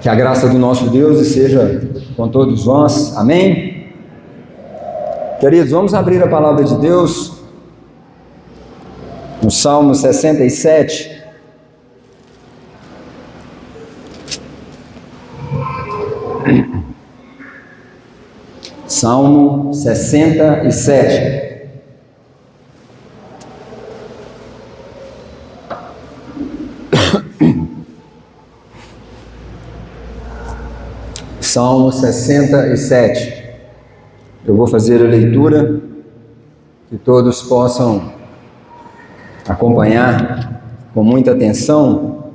Que a graça do nosso Deus esteja com todos nós. Amém? Queridos, vamos abrir a palavra de Deus no Salmo 67. Salmo 67. Salmo 67. Eu vou fazer a leitura, que todos possam acompanhar com muita atenção.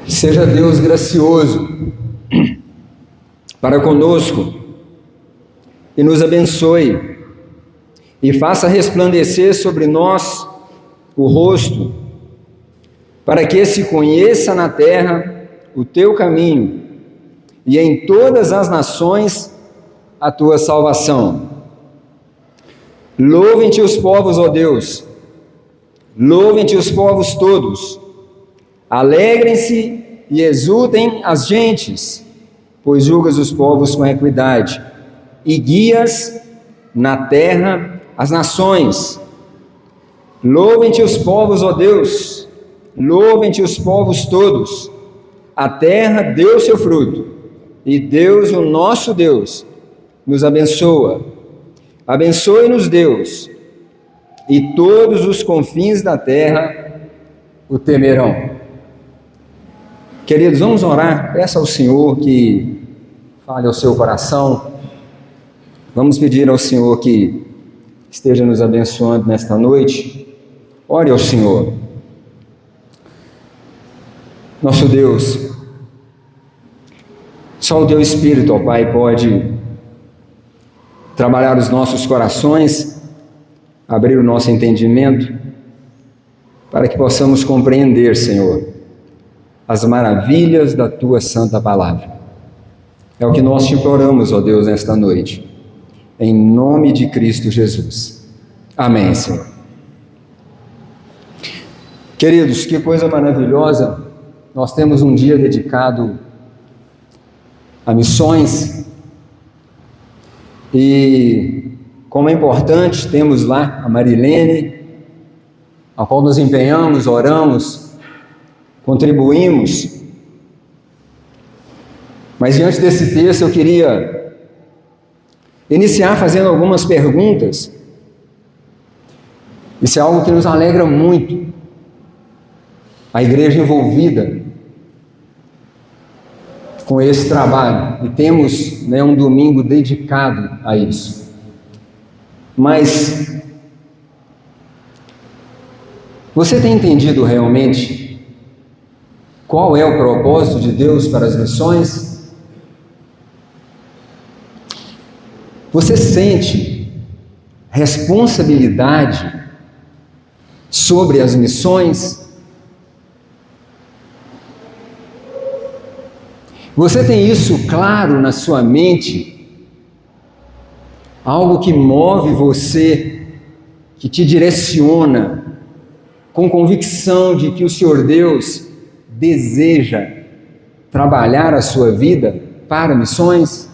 Seja Deus gracioso para conosco e nos abençoe e faça resplandecer sobre nós o rosto, para que se conheça na terra o teu caminho e em todas as nações a tua salvação. Louvem-te os povos, ó Deus, louvem-te os povos todos, alegrem-se e exultem as gentes, pois julgas os povos com equidade e guias na terra as nações. Louvem-te os povos, ó Deus, louvem-te os povos todos. A terra deu seu fruto, e Deus, o nosso Deus, nos abençoa. Abençoe-nos, Deus, e todos os confins da terra o temerão. Queridos, vamos orar. Peça ao Senhor que fale ao seu coração. Vamos pedir ao Senhor que esteja nos abençoando nesta noite. Ore ao Senhor. Nosso Deus, só o Teu Espírito, ó Pai, pode trabalhar os nossos corações, abrir o nosso entendimento, para que possamos compreender, Senhor, as maravilhas da Tua Santa Palavra. É o que nós te imploramos, ó Deus, nesta noite. Em nome de Cristo Jesus. Amém, Senhor. Queridos, que coisa maravilhosa. Nós temos um dia dedicado a missões. E como é importante, temos lá a Marilene, a qual nos empenhamos, oramos, contribuímos. Mas diante desse texto eu queria iniciar fazendo algumas perguntas. Isso é algo que nos alegra muito, a igreja envolvida com esse trabalho, e temos um domingo dedicado a isso. Mas você tem entendido realmente qual é o propósito de Deus para as missões? Você sente responsabilidade sobre as missões? Você tem isso claro na sua mente? Algo que move você, que te direciona, com convicção de que o Senhor Deus deseja trabalhar a sua vida para missões?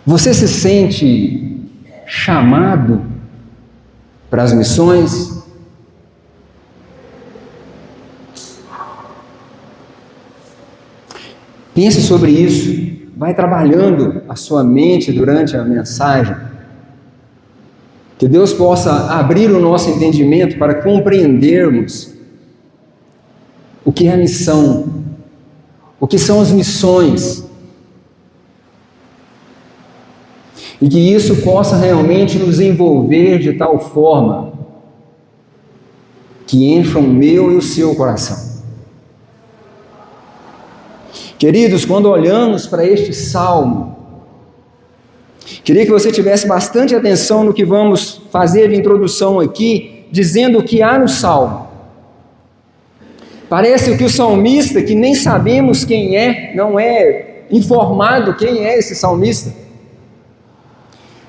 Você se sente chamado para as missões? Pense sobre isso. Vai trabalhando a sua mente durante a mensagem. Que Deus possa abrir o nosso entendimento para compreendermos o que é a missão, o que são as missões. E que isso possa realmente nos envolver de tal forma que encha o meu e o seu coração. Queridos, quando olhamos para este salmo, queria que você tivesse bastante atenção no que vamos fazer de introdução aqui, dizendo o que há no Salmo. Parece que o salmista, que nem sabemos quem é, não é informado quem é esse salmista.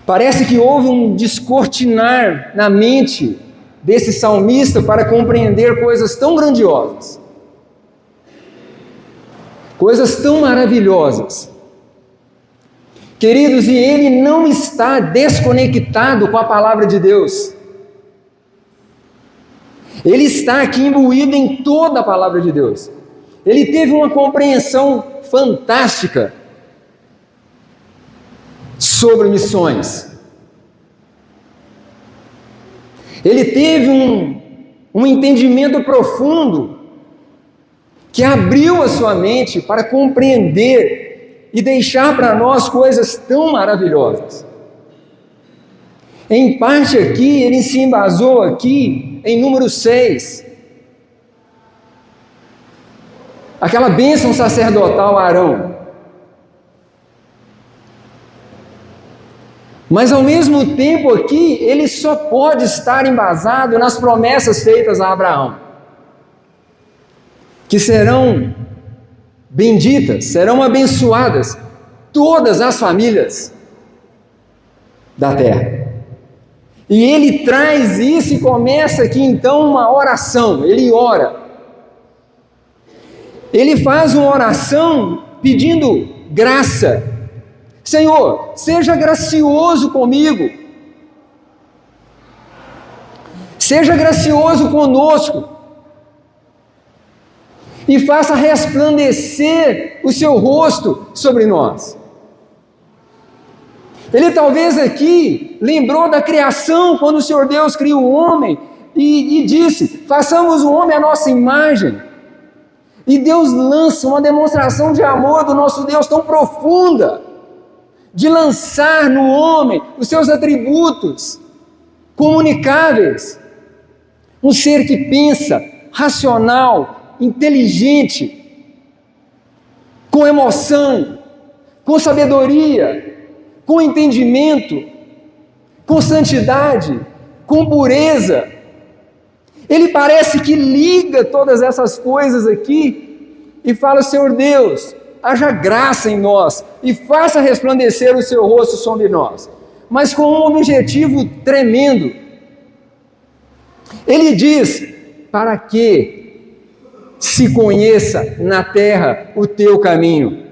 Parece que houve um descortinar na mente desse salmista para compreender coisas tão grandiosas, coisas tão maravilhosas. Queridos, e ele não está desconectado com a palavra de Deus. Ele está aqui imbuído em toda a palavra de Deus. Ele teve uma compreensão fantástica sobre missões. Ele teve um entendimento profundo que abriu a sua mente para compreender e deixar para nós coisas tão maravilhosas. Em parte aqui, ele se embasou aqui em número 6. Aquela bênção sacerdotal a Arão. Mas ao mesmo tempo aqui, ele só pode estar embasado nas promessas feitas a Abraão, que serão benditas, serão abençoadas todas as famílias da terra. E ele traz isso e começa aqui então uma oração. Ele ora. Ele faz uma oração pedindo graça. Senhor, seja gracioso comigo. Seja gracioso conosco. E faça resplandecer o seu rosto sobre nós. Ele talvez aqui lembrou da criação, quando o Senhor Deus criou o homem e disse: façamos o homem à nossa imagem. E Deus lança uma demonstração de amor do nosso Deus tão profunda, de lançar no homem os seus atributos comunicáveis. Um ser que pensa, racional, inteligente, com emoção, com sabedoria, com entendimento, com santidade, com pureza. Ele parece que liga todas essas coisas aqui e fala: Senhor Deus, haja graça em nós e faça resplandecer o seu rosto sobre nós. Mas com um objetivo tremendo. Ele diz: para que se conheça na terra o teu caminho,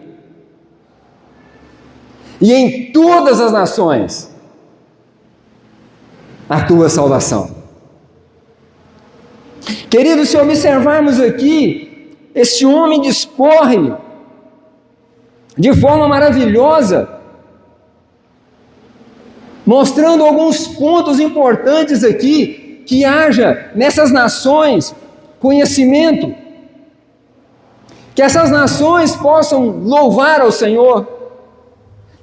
e em todas as nações a tua salvação. Queridos, se observarmos aqui, este homem discorre de forma maravilhosa, mostrando alguns pontos importantes aqui, que haja nessas nações conhecimento, que essas nações possam louvar ao Senhor,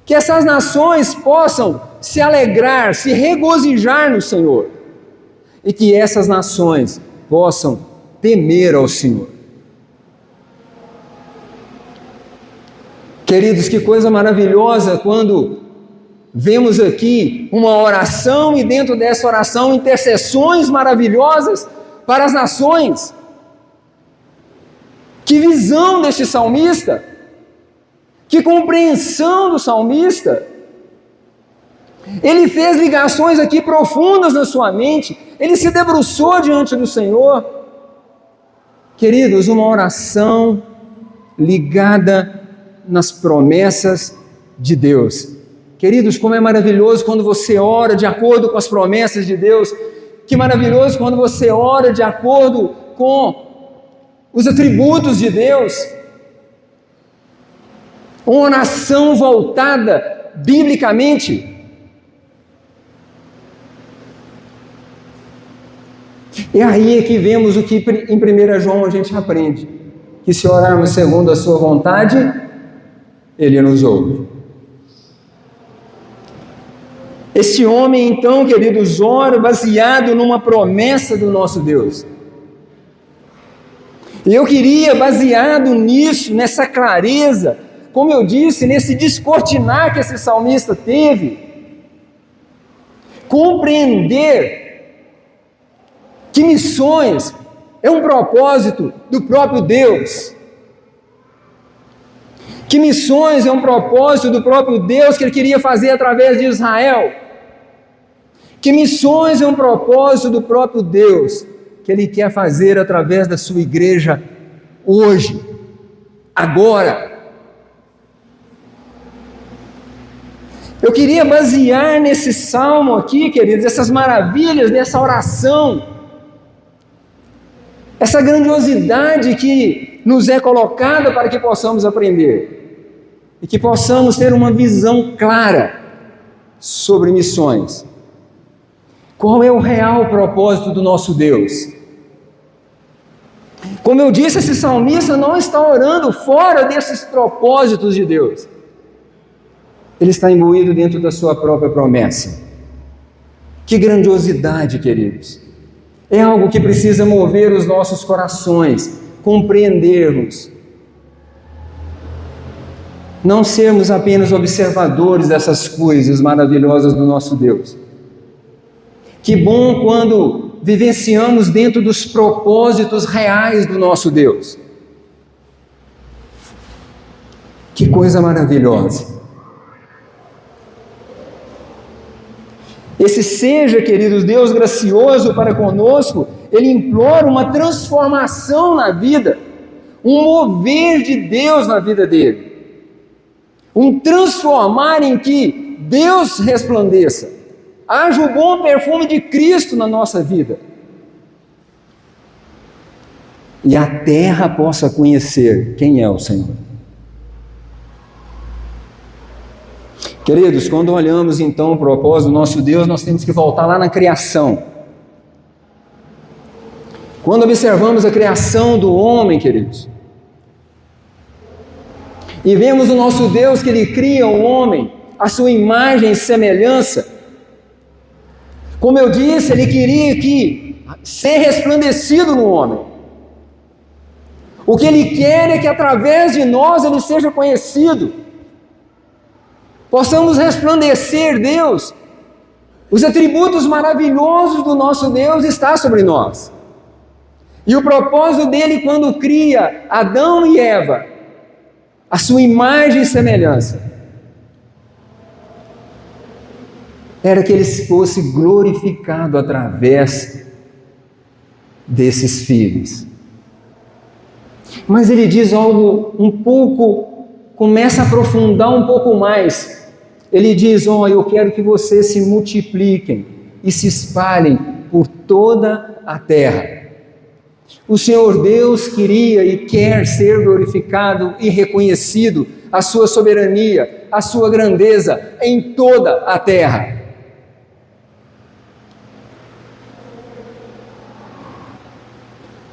que essas nações possam se alegrar, se regozijar no Senhor, e que essas nações possam temer ao Senhor. Queridos, que coisa maravilhosa quando vemos aqui uma oração e dentro dessa oração intercessões maravilhosas para as nações. Que visão deste salmista! Que compreensão do salmista! Ele fez ligações aqui profundas na sua mente, ele se debruçou diante do Senhor. Queridos, uma oração ligada nas promessas de Deus. Queridos, como é maravilhoso quando você ora de acordo com as promessas de Deus. Que maravilhoso quando você ora de acordo com os atributos de Deus. Uma oração voltada biblicamente. E aí é que vemos o que em 1 João a gente aprende, que se orarmos segundo a sua vontade, Ele nos ouve. Este homem então, queridos, ora baseado numa promessa do nosso Deus. E eu queria, baseado nisso, nessa clareza, como eu disse, nesse descortinar que esse salmista teve, compreender Que missões é um propósito do próprio Deus. Que missões é um propósito do próprio Deus que Ele queria fazer através de Israel. Que missões é um propósito do próprio Deus que Ele quer fazer através da sua igreja hoje, agora. Eu queria basear nesse salmo aqui, queridos, essas maravilhas dessa oração, essa grandiosidade que nos é colocada para que possamos aprender e que possamos ter uma visão clara sobre missões. Qual é o real propósito do nosso Deus? Como eu disse, esse salmista não está orando fora desses propósitos de Deus. Ele está imbuído dentro da sua própria promessa. Que grandiosidade, queridos! É algo que precisa mover os nossos corações, compreendermos. Não sermos apenas observadores dessas coisas maravilhosas do nosso Deus. Que bom quando vivenciamos dentro dos propósitos reais do nosso Deus. Que coisa maravilhosa! Esse seja, queridos, Deus gracioso para conosco, Ele implora uma transformação na vida, um mover de Deus na vida dele, um transformar em que Deus resplandeça, haja o bom perfume de Cristo na nossa vida, e a terra possa conhecer quem é o Senhor. Queridos, quando olhamos então o propósito do nosso Deus, nós temos que voltar lá na criação. Quando observamos a criação do homem, queridos, e vemos o nosso Deus que Ele cria o homem, a sua imagem e semelhança, como eu disse, Ele queria que ser resplandecido no homem. O que Ele quer é que através de nós Ele seja conhecido. Possamos resplandecer Deus, os atributos maravilhosos do nosso Deus estão sobre nós. E o propósito dele quando cria Adão e Eva, a sua imagem e semelhança, era que ele fosse glorificado através desses filhos. Mas ele diz algo um pouco, começa a aprofundar um pouco mais. Ele diz: eu quero que vocês se multipliquem e se espalhem por toda a terra. O Senhor Deus queria e quer ser glorificado e reconhecido, a sua soberania, a sua grandeza em toda a terra.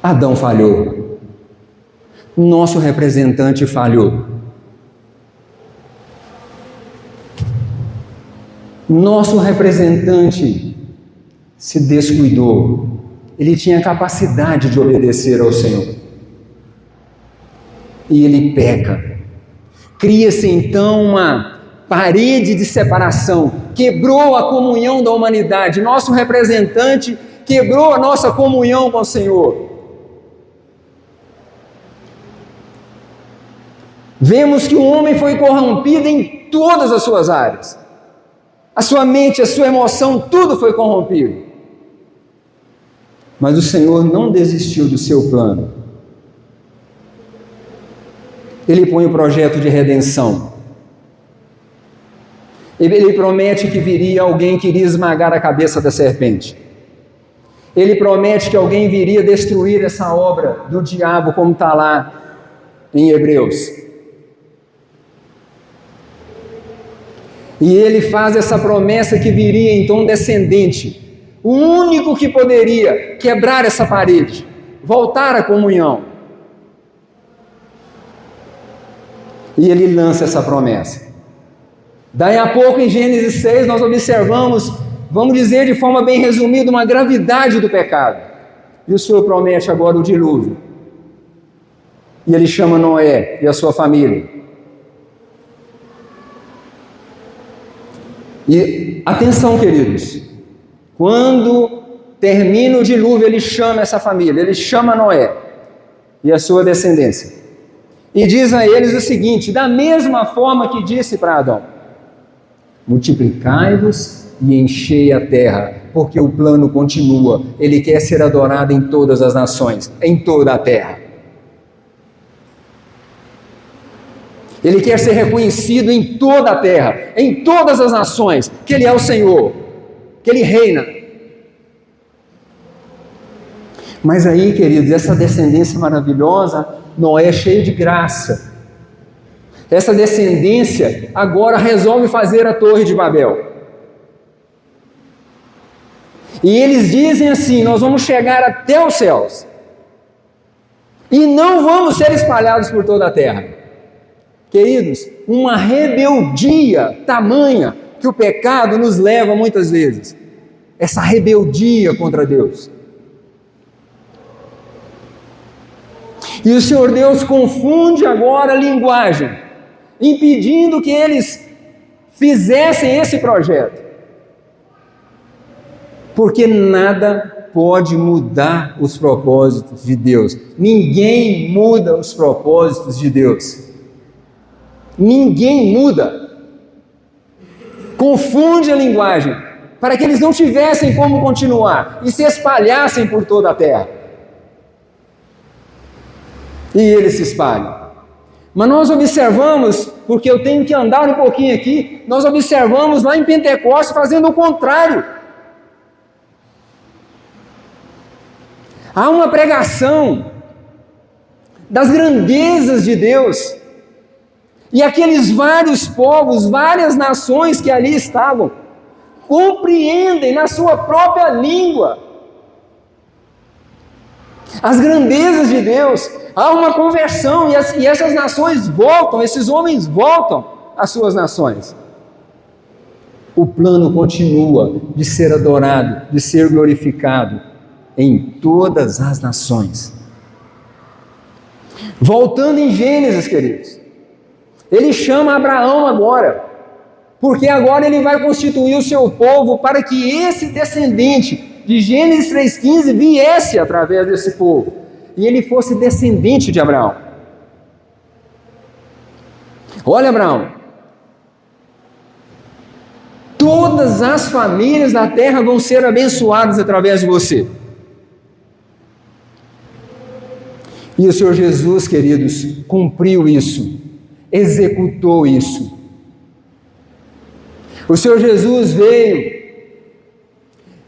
Adão falhou. Nosso representante falhou. Nosso representante se descuidou. Ele tinha capacidade de obedecer ao Senhor. E ele peca. Cria-se então uma parede de separação. Quebrou a comunhão da humanidade. Nosso representante quebrou a nossa comunhão com o Senhor. Vemos que o homem foi corrompido em todas as suas áreas. A sua mente, a sua emoção, tudo foi corrompido. Mas o Senhor não desistiu do seu plano. Ele põe o projeto de redenção. Ele promete que viria alguém que iria esmagar a cabeça da serpente. Ele promete que alguém viria destruir essa obra do diabo, como está lá em Hebreus. E ele faz essa promessa que viria então um descendente, o único que poderia quebrar essa parede, voltar à comunhão. E ele lança essa promessa. Daí a pouco em Gênesis 6 nós observamos, vamos dizer de forma bem resumida, uma gravidade do pecado. E o Senhor promete agora o dilúvio. E ele chama Noé e a sua família. E atenção, queridos, quando termina o dilúvio, ele chama essa família, ele chama Noé e a sua descendência. E diz a eles o seguinte, da mesma forma que disse para Adão: multiplicai-vos e enchei a terra, porque o plano continua, ele quer ser adorado em todas as nações, em toda a terra. Ele quer ser reconhecido em toda a terra, em todas as nações, que ele é o Senhor, que ele reina. Mas aí, queridos, essa descendência maravilhosa, Noé é cheio de graça. Essa descendência agora resolve fazer a Torre de Babel. E eles dizem assim: nós vamos chegar até os céus e não vamos ser espalhados por toda a terra. Queridos, uma rebeldia tamanha que o pecado nos leva muitas vezes. Essa rebeldia contra Deus. E o Senhor Deus confunde agora a linguagem, impedindo que eles fizessem esse projeto. Porque nada pode mudar os propósitos de Deus. Ninguém muda os propósitos de Deus. Ninguém muda. Confunde a linguagem, para que eles não tivessem como continuar e se espalhassem por toda a terra. E eles se espalham. Mas nós observamos, porque eu tenho que andar um pouquinho aqui, nós observamos lá em Pentecostes fazendo o contrário. Há uma pregação das grandezas de Deus, e aqueles vários povos, várias nações que ali estavam, compreendem na sua própria língua as grandezas de Deus. Há uma conversão e essas nações voltam, esses homens voltam às suas nações. O plano continua de ser adorado, de ser glorificado em todas as nações. Voltando em Gênesis, queridos, ele chama Abraão agora, porque agora ele vai constituir o seu povo para que esse descendente de Gênesis 3,15 viesse através desse povo, e ele fosse descendente de Abraão. Olha, Abraão, todas as famílias da terra vão ser abençoadas através de você. E o Senhor Jesus, queridos, cumpriu isso, executou isso. O Senhor Jesus veio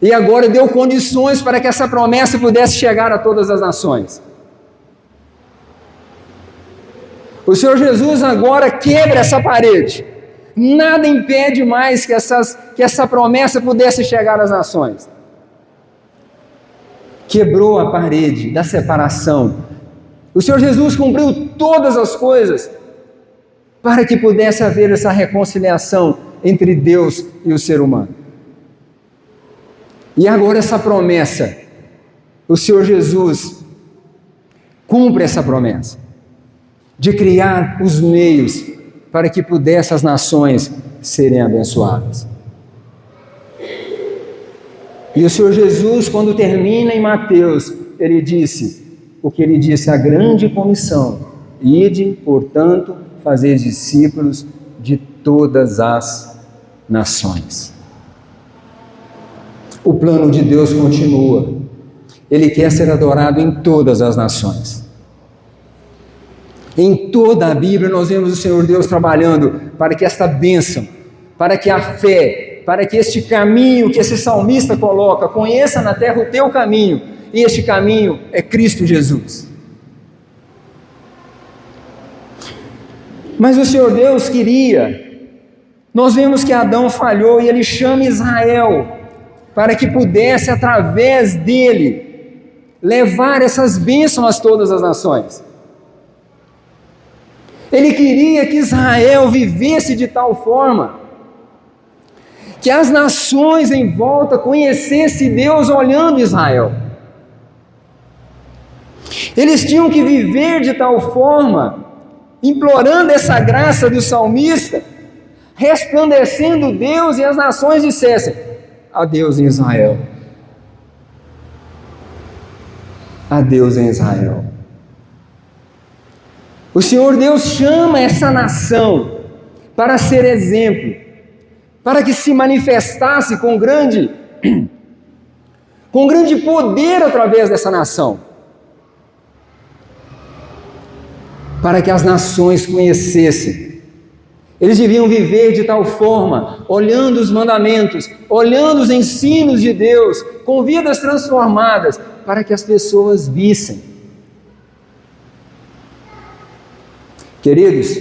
e agora deu condições para que essa promessa pudesse chegar a todas as nações. O Senhor Jesus agora quebra essa parede. Nada impede mais que essa promessa pudesse chegar às nações. Quebrou a parede da separação. O Senhor Jesus cumpriu todas as coisas para que pudesse haver essa reconciliação entre Deus e o ser humano. E agora essa promessa, o Senhor Jesus cumpre essa promessa de criar os meios para que pudessem as nações serem abençoadas. E o Senhor Jesus, quando termina em Mateus, ele disse o que ele disse, a grande comissão: ide, portanto, fazer discípulos de todas as nações. O plano de Deus continua. Ele quer ser adorado em todas as nações. Em toda a Bíblia nós vemos o Senhor Deus trabalhando para que esta bênção, para que a fé, para que este caminho que esse salmista coloca, conheça na terra o teu caminho, e este caminho é Cristo Jesus. Mas o Senhor Deus queria, nós vemos que Adão falhou e ele chama Israel para que pudesse, através dele, levar essas bênçãos a todas as nações. Ele queria que Israel vivesse de tal forma que as nações em volta conhecessem Deus olhando Israel. Eles tinham que viver de tal forma, implorando essa graça do salmista, resplandecendo Deus, e as nações dissessem: a Deus em Israel. a Deus em Israel. O Senhor Deus chama essa nação para ser exemplo, para que se manifestasse com grande poder através dessa nação, para que as nações conhecessem. Eles deviam viver de tal forma, olhando os mandamentos, olhando os ensinos de Deus, com vidas transformadas, para que as pessoas vissem. Queridos,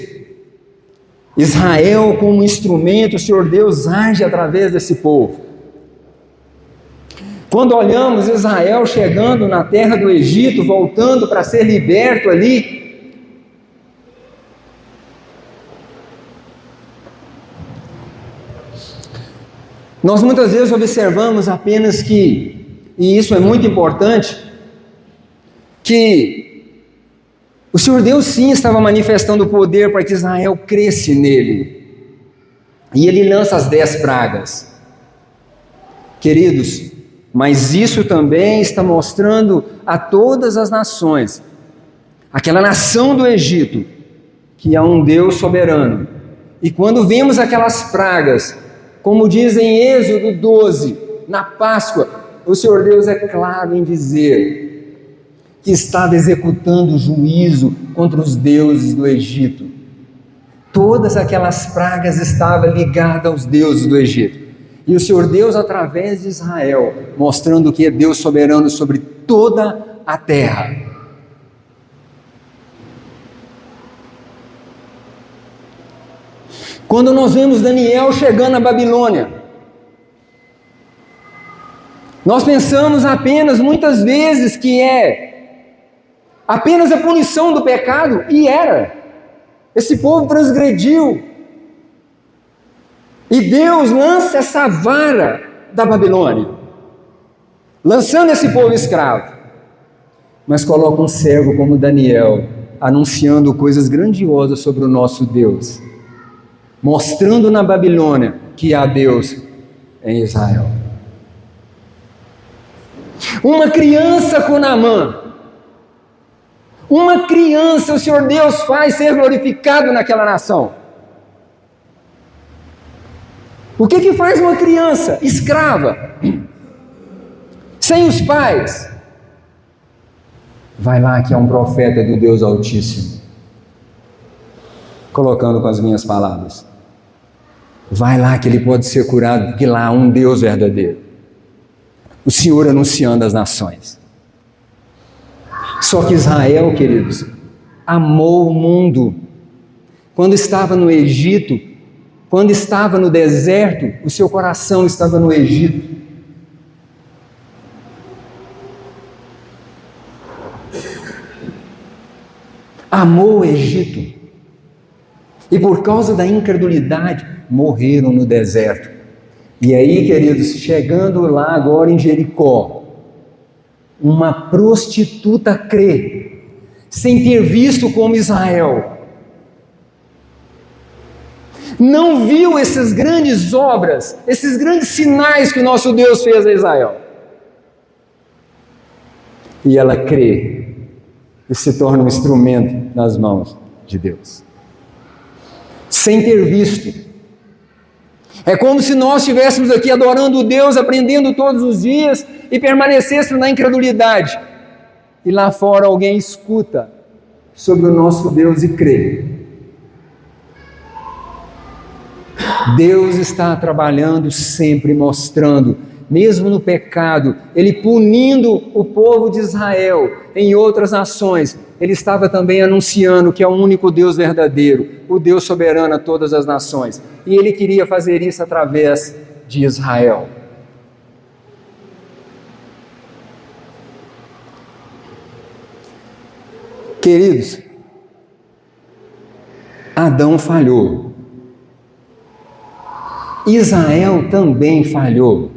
Israel como instrumento, o Senhor Deus age através desse povo. Quando olhamos Israel chegando na terra do Egito, voltando para ser liberto ali, nós muitas vezes observamos apenas que, e isso é muito importante, que o Senhor Deus sim estava manifestando o poder para que Israel cresce nele. E ele lança as 10 pragas. Queridos, mas isso também está mostrando a todas as nações, aquela nação do Egito, que há um Deus soberano. E quando vemos aquelas pragas, como diz em Êxodo 12, na Páscoa, o Senhor Deus é claro em dizer que estava executando juízo contra os deuses do Egito. Todas aquelas pragas estavam ligadas aos deuses do Egito. E o Senhor Deus, através de Israel, mostrando que é Deus soberano sobre toda a terra. Quando nós vemos Daniel chegando à Babilônia, nós pensamos apenas, muitas vezes, que é apenas a punição do pecado, e era. Esse povo transgrediu, e Deus lança essa vara da Babilônia, lançando esse povo escravo, mas coloca um servo como Daniel, anunciando coisas grandiosas sobre o nosso Deus, mostrando na Babilônia que há Deus em Israel. Uma criança com Naamã, uma criança o Senhor Deus faz ser glorificado naquela nação. O que faz uma criança escrava, sem os pais? Vai lá que é um profeta do Deus Altíssimo, colocando com as minhas palavras. Vai lá que ele pode ser curado, porque lá há um Deus verdadeiro. O Senhor anunciando às nações. Só que Israel, queridos, amou o mundo. Quando estava no Egito, quando estava no deserto, o seu coração estava no Egito. Amou o Egito. E por causa da incredulidade, morreram no deserto. E aí, queridos, chegando lá agora em Jericó, uma prostituta crê, sem ter visto como Israel. Não viu essas grandes obras, esses grandes sinais que o nosso Deus fez a Israel. E ela crê e se torna um instrumento nas mãos de Deus. Sem ter visto. É como se nós estivéssemos aqui adorando o Deus, aprendendo todos os dias e permanecêssemos na incredulidade. E lá fora alguém escuta sobre o nosso Deus e crê. Deus está trabalhando sempre, mostrando, mesmo no pecado, Ele punindo o povo de Israel em outras nações, Ele estava também anunciando que é o único Deus verdadeiro, o Deus soberano a todas as nações. E Ele queria fazer isso através de Israel. Queridos, Adão falhou. Israel também falhou.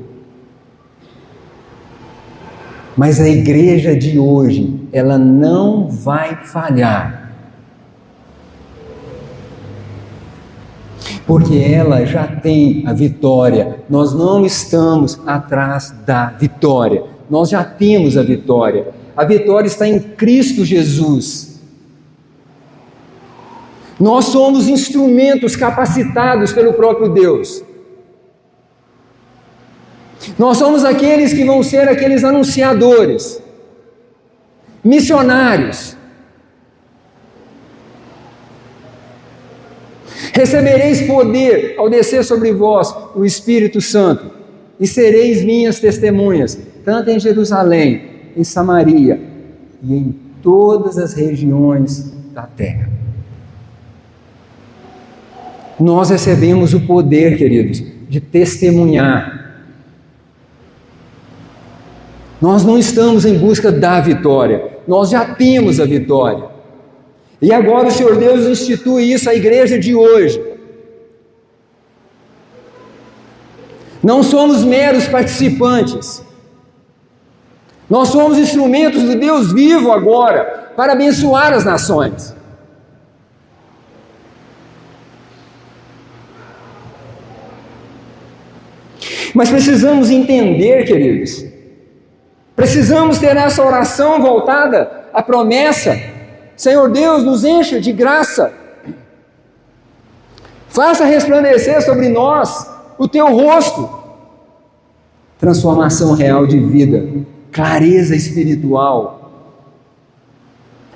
Mas a igreja de hoje, ela não vai falhar. Porque ela já tem a vitória. Nós não estamos atrás da vitória. nós já temos a vitória. A vitória está em Cristo Jesus. Nós somos instrumentos capacitados pelo próprio Deus. Nós somos aqueles que vão ser aqueles anunciadores, missionários. Recebereis poder ao descer sobre vós o Espírito Santo, e sereis minhas testemunhas, tanto em Jerusalém, em Samaria e em todas as regiões da terra. Nós recebemos o poder, queridos, de testemunhar. Nós não estamos em busca da vitória, nós já temos a vitória. E agora o Senhor Deus institui isso à igreja de hoje. Não somos meros participantes. Nós somos instrumentos do Deus vivo agora, para abençoar as nações. Mas precisamos entender, queridos, precisamos ter essa oração voltada à promessa: Senhor Deus, nos encha de graça, faça resplandecer sobre nós o teu rosto, transformação real de vida, clareza espiritual,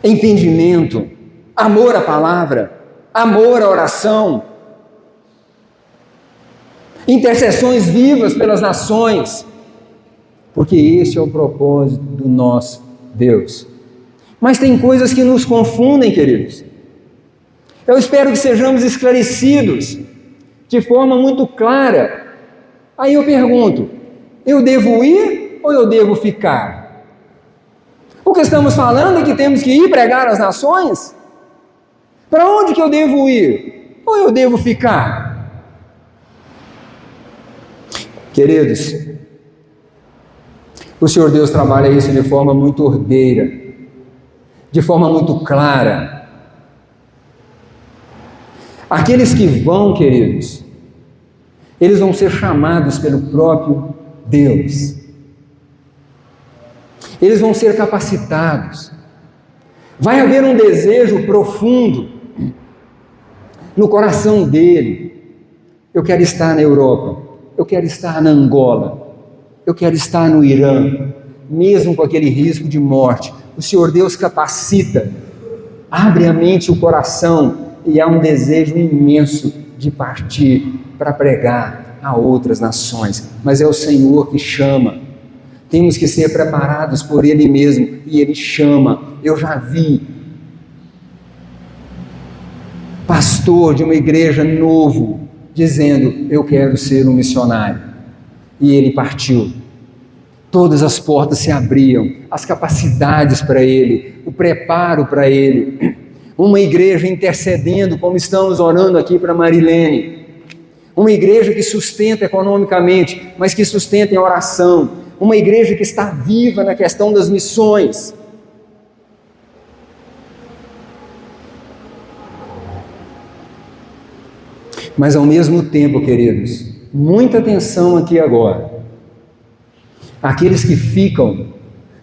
entendimento, amor à palavra, amor à oração, intercessões vivas pelas nações, porque esse é o propósito do nosso Deus. Mas tem coisas que nos confundem, queridos. Eu espero que sejamos esclarecidos de forma muito clara. Aí eu pergunto: eu devo ir ou eu devo ficar? O que estamos falando é que temos que ir pregar às nações? Para onde que eu devo ir? Ou eu devo ficar? Queridos, o Senhor Deus trabalha isso de forma muito ordeira, de forma muito clara. Aqueles que vão, queridos, eles vão ser chamados pelo próprio Deus. Eles vão ser capacitados. Vai haver um desejo profundo no coração dele. Eu quero estar na Europa, eu quero estar na Angola, eu quero estar no Irã, mesmo com aquele risco de morte. O Senhor Deus capacita, abre a mente e o coração, e há um desejo imenso de partir para pregar a outras nações. Mas é o Senhor que chama. Temos que ser preparados por Ele mesmo, e Ele chama. Eu já vi pastor de uma igreja novo dizendo: eu quero ser um missionário, e ele partiu. Todas as portas se abriam, as capacidades para ele, o preparo para ele, uma igreja intercedendo, como estamos orando aqui para Marilene, uma igreja que sustenta economicamente, mas que sustenta em oração, uma igreja que está viva na questão das missões. Mas ao mesmo tempo, queridos, muita atenção aqui agora. Aqueles que ficam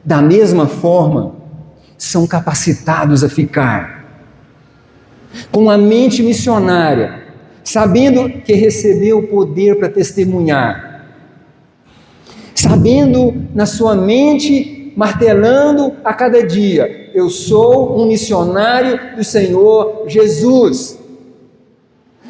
da mesma forma são capacitados a ficar com a mente missionária, sabendo que recebeu o poder para testemunhar, sabendo na sua mente, martelando a cada dia: eu sou um missionário do Senhor Jesus.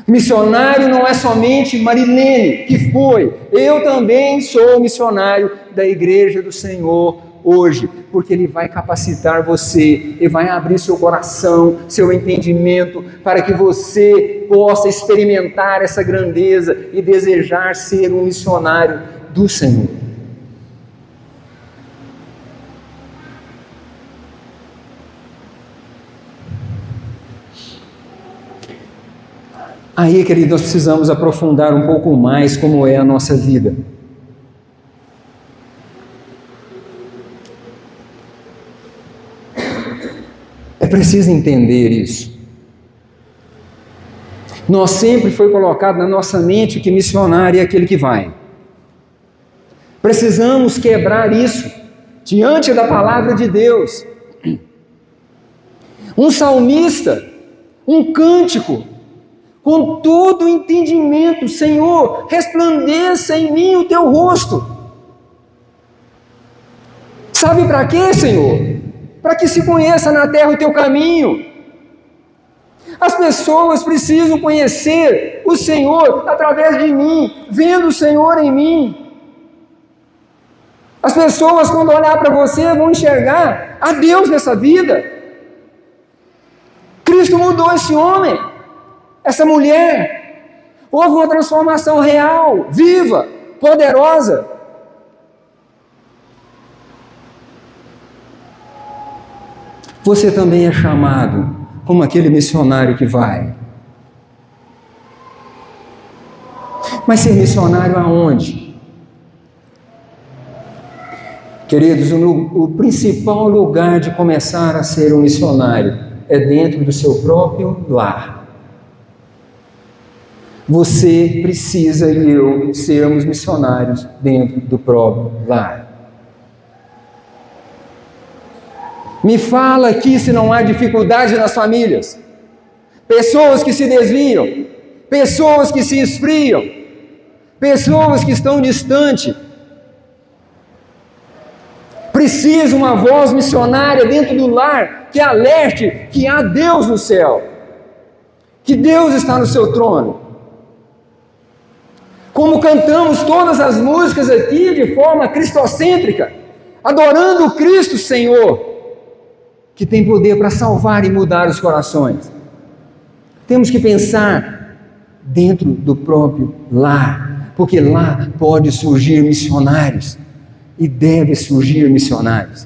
Missionário não é somente Marilene, que foi. Eu também sou missionário da igreja do Senhor hoje, porque Ele vai capacitar você, e vai abrir seu coração, seu entendimento, para que você possa experimentar essa grandeza e desejar ser um missionário do Senhor. Aí, querido, nós precisamos aprofundar um pouco mais como é a nossa vida. É preciso entender isso. Nós sempre foi colocado na nossa mente que missionário é aquele que vai. Precisamos quebrar isso diante da palavra de Deus. Um salmista, um cântico, com todo o entendimento: Senhor, resplandeça em mim o teu rosto. Sabe para quê, Senhor? Para que se conheça na terra o teu caminho. As pessoas precisam conhecer o Senhor através de mim, vendo o Senhor em mim. As pessoas, quando olhar para você, vão enxergar a Deus nessa vida. Cristo mudou esse homem, essa mulher. Houve uma transformação real, viva, poderosa. Você também é chamado como aquele missionário que vai. Mas ser missionário aonde? Queridos, o principal lugar de começar a ser um missionário é dentro do seu próprio lar. Você precisa e eu sermos missionários dentro do próprio lar. Me fala aqui se não há dificuldade nas famílias. Pessoas que se desviam, pessoas que se esfriam, pessoas que estão distantes. Precisa uma voz missionária dentro do lar que alerte que há Deus no céu, que Deus está no seu trono. Como cantamos todas as músicas aqui de forma cristocêntrica, adorando o Cristo Senhor, que tem poder para salvar e mudar os corações. Temos que pensar dentro do próprio lar, porque lá pode surgir missionários e deve surgir missionários.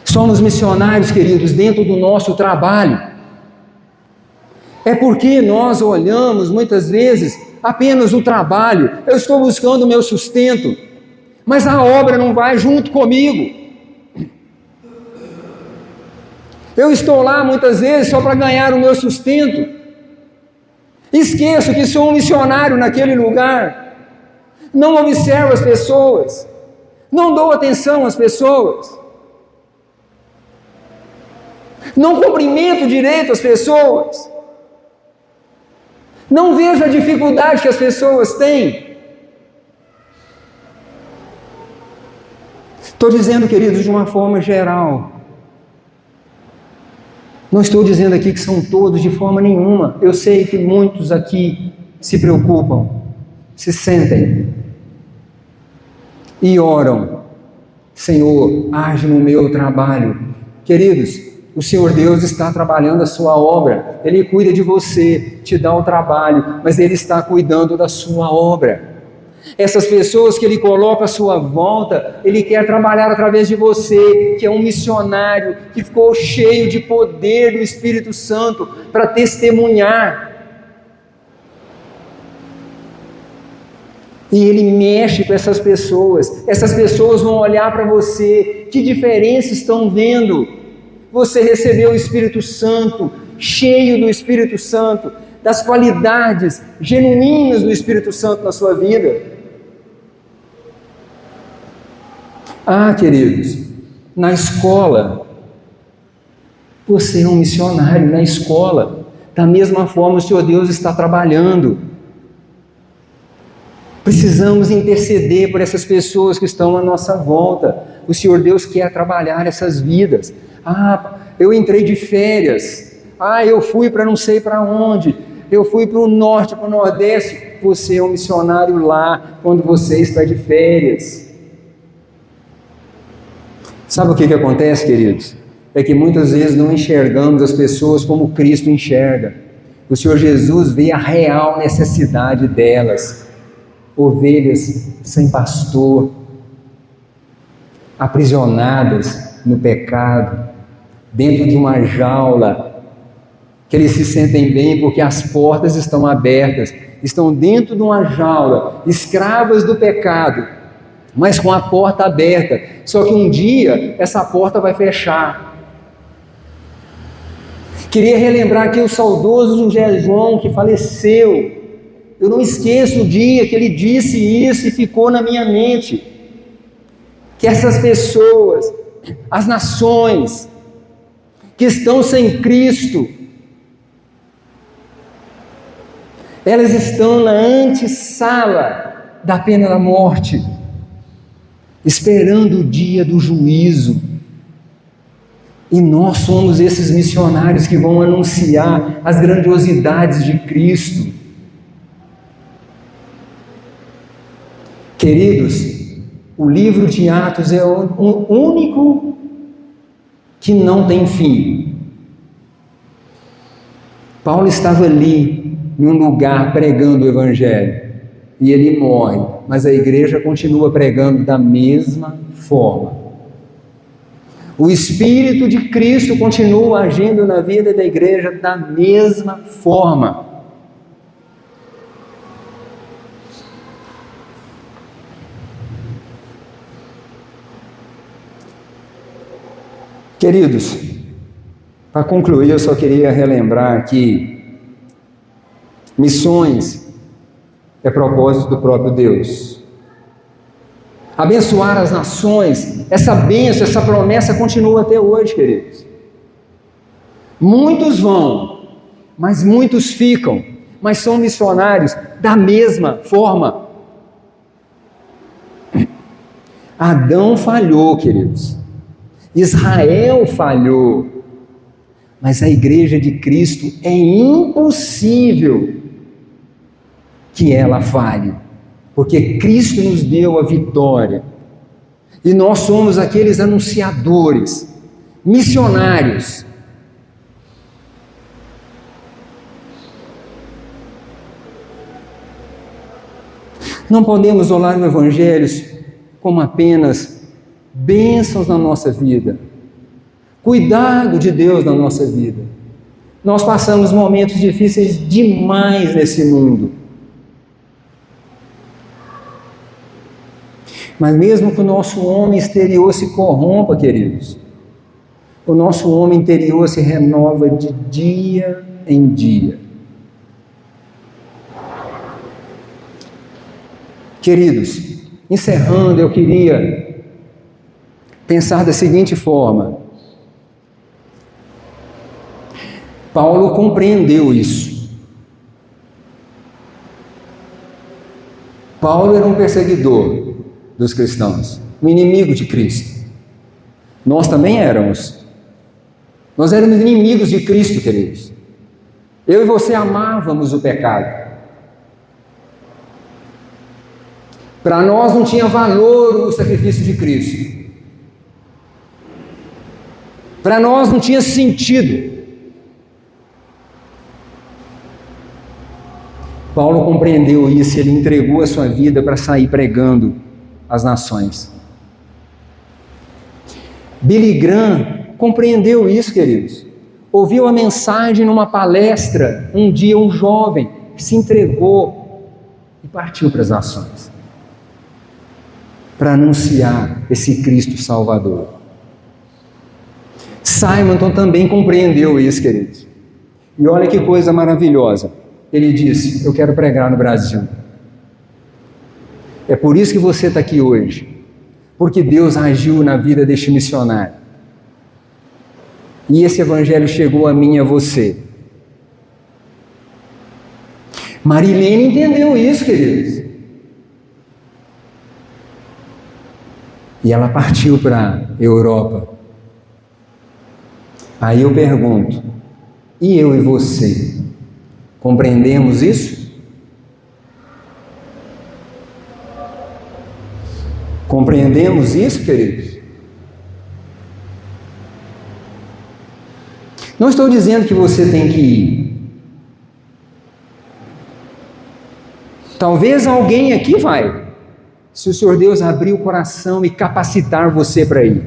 Somos missionários, queridos, dentro do nosso trabalho. É porque nós olhamos muitas vezes apenas o trabalho. Eu estou buscando o meu sustento, mas a obra não vai junto comigo. Eu estou lá muitas vezes só para ganhar o meu sustento. Esqueço que sou um missionário naquele lugar. Não observo as pessoas. Não dou atenção às pessoas. Não cumprimento direito as pessoas. Não vejo a dificuldade que as pessoas têm. Estou dizendo, queridos, de uma forma geral. Não estou dizendo aqui que são todos de forma nenhuma. Eu sei que muitos aqui se preocupam, se sentem e oram. Senhor, age no meu trabalho. Queridos, o Senhor Deus está trabalhando a sua obra. Ele cuida de você, te dá o trabalho, mas Ele está cuidando da sua obra. Essas pessoas que Ele coloca à sua volta, Ele quer trabalhar através de você, que é um missionário, que ficou cheio de poder do Espírito Santo para testemunhar. E Ele mexe com essas pessoas vão olhar para você, que diferença estão vendo? Você recebeu o Espírito Santo, cheio do Espírito Santo, das qualidades genuínas do Espírito Santo na sua vida. Ah, queridos, na escola, você é um missionário na escola. Da mesma forma, o Senhor Deus está trabalhando. Precisamos interceder por essas pessoas que estão à nossa volta. O Senhor Deus quer trabalhar essas vidas. Ah, eu entrei de férias. Ah, eu fui para não sei para onde. Eu fui para o norte, para o nordeste. Você é um missionário lá, quando você está de férias. Sabe o que acontece, queridos? É que muitas vezes não enxergamos as pessoas como Cristo enxerga. O Senhor Jesus vê a real necessidade delas. Ovelhas sem pastor, aprisionadas no pecado, dentro de uma jaula, que eles se sentem bem porque as portas estão abertas, estão dentro de uma jaula, escravas do pecado, mas com a porta aberta. Só que um dia essa porta vai fechar. Queria relembrar aqui o saudoso José João, que faleceu Eu não esqueço o dia que ele disse isso e ficou na minha mente. Que essas pessoas, as nações que estão sem Cristo, elas estão na antessala da pena da morte, esperando o dia do juízo. E nós somos esses missionários que vão anunciar as grandiosidades de Cristo. Queridos, o livro de Atos é o único que não tem fim. Paulo estava ali, em um lugar, pregando o Evangelho, e ele morre, mas a igreja continua pregando da mesma forma. O Espírito de Cristo continua agindo na vida da igreja da mesma forma. Queridos, para concluir, eu só queria relembrar que missões é propósito do próprio Deus. Abençoar as nações, essa bênção, essa promessa continua até hoje, queridos. Muitos vão, mas muitos ficam, mas são missionários da mesma forma. Adão falhou, queridos. Israel falhou, mas a igreja de Cristo é impossível que ela falhe, porque Cristo nos deu a vitória, e nós somos aqueles anunciadores, missionários. Não podemos olhar o Evangelho como apenas bênçãos na nossa vida, cuidado de Deus na nossa vida. Nós passamos momentos difíceis demais nesse mundo. Mas mesmo que o nosso homem exterior se corrompa, queridos, o nosso homem interior se renova de dia em dia. Queridos, encerrando, eu queria pensar da seguinte forma: Paulo compreendeu isso. Paulo era um perseguidor dos cristãos, um inimigo de Cristo. Nós também éramos. Nós éramos inimigos de Cristo, queridos. Eu e você amávamos o pecado. Para nós não tinha valor o sacrifício de Cristo. Para nós não tinha sentido. Paulo compreendeu isso e ele entregou a sua vida para sair pregando às nações. Billy Graham compreendeu isso, queridos. Ouviu a mensagem numa palestra, um dia um jovem se entregou e partiu para as nações para anunciar esse Cristo Salvador. Simonton também compreendeu isso, queridos. E olha que coisa maravilhosa. Ele disse: eu quero pregar no Brasil. É por isso que você está aqui hoje, porque Deus agiu na vida deste missionário. E esse evangelho chegou a mim e a você. Marilene entendeu isso, queridos. E ela partiu para a Europa. Aí eu pergunto: e eu e você? Compreendemos isso? Compreendemos isso, queridos? Não estou dizendo que você tem que ir. Talvez alguém aqui vai, se o Senhor Deus abrir o coração e capacitar você para ir,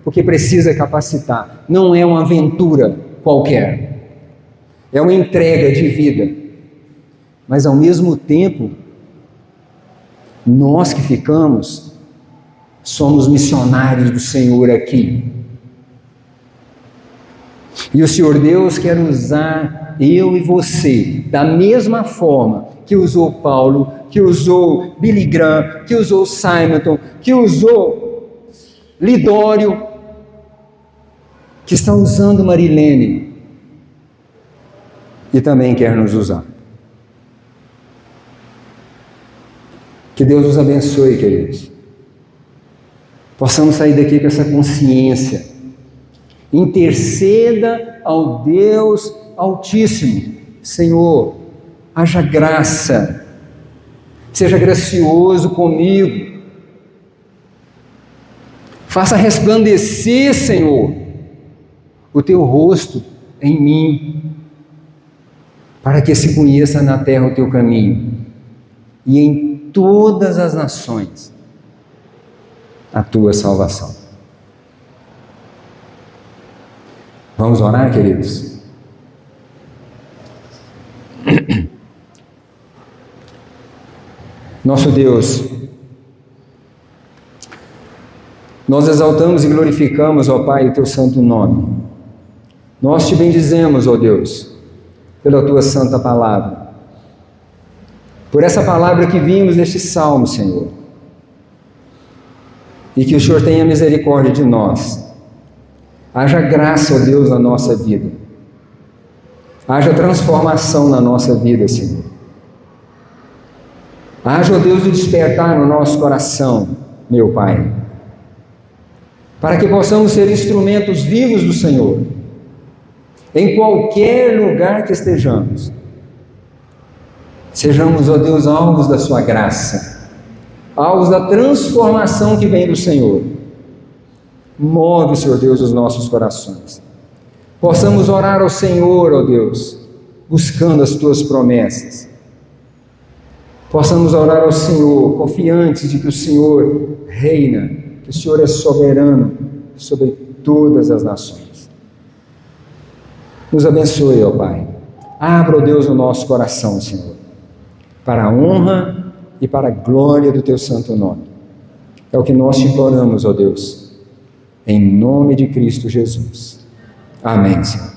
porque precisa capacitar. Não é uma aventura qualquer, é uma entrega de vida. Mas ao mesmo tempo, nós que ficamos, somos missionários do Senhor aqui. E o Senhor Deus quer usar eu e você da mesma forma que usou Paulo, que usou Billy Graham, que usou Simonton, que usou Lidório, que está usando Marilene e também quer nos usar. Que Deus nos abençoe, queridos. Possamos sair daqui com essa consciência. Interceda ao Deus Altíssimo. Senhor, haja graça. Seja gracioso comigo. Faça resplandecer, Senhor, o teu rosto em mim, para que se conheça na terra o teu caminho e em todas as nações a tua salvação. Vamos orar, queridos? Nosso Deus, nós exaltamos e glorificamos, ó Pai, o teu santo nome. Nós te bendizemos, ó Deus, pela tua santa palavra, por essa palavra que vimos neste salmo, Senhor, e que o Senhor tenha misericórdia de nós. Haja graça, ó Deus, na nossa vida. Haja transformação na nossa vida, Senhor. Haja, ó Deus, o despertar no nosso coração, meu Pai, para que possamos ser instrumentos vivos do Senhor, em qualquer lugar que estejamos. Sejamos, ó Deus, alvos da sua graça, alvos da transformação que vem do Senhor. Move, Senhor Deus, os nossos corações. Possamos orar ao Senhor, ó Deus, buscando as tuas promessas. Possamos orar ao Senhor, confiantes de que o Senhor reina, que o Senhor é soberano sobre todas as nações. Nos abençoe, ó Pai. Abra, ó Deus, o nosso coração, Senhor, para a honra e para a glória do teu santo nome. É o que nós te imploramos, ó Deus, em nome de Cristo Jesus. Amém, Senhor.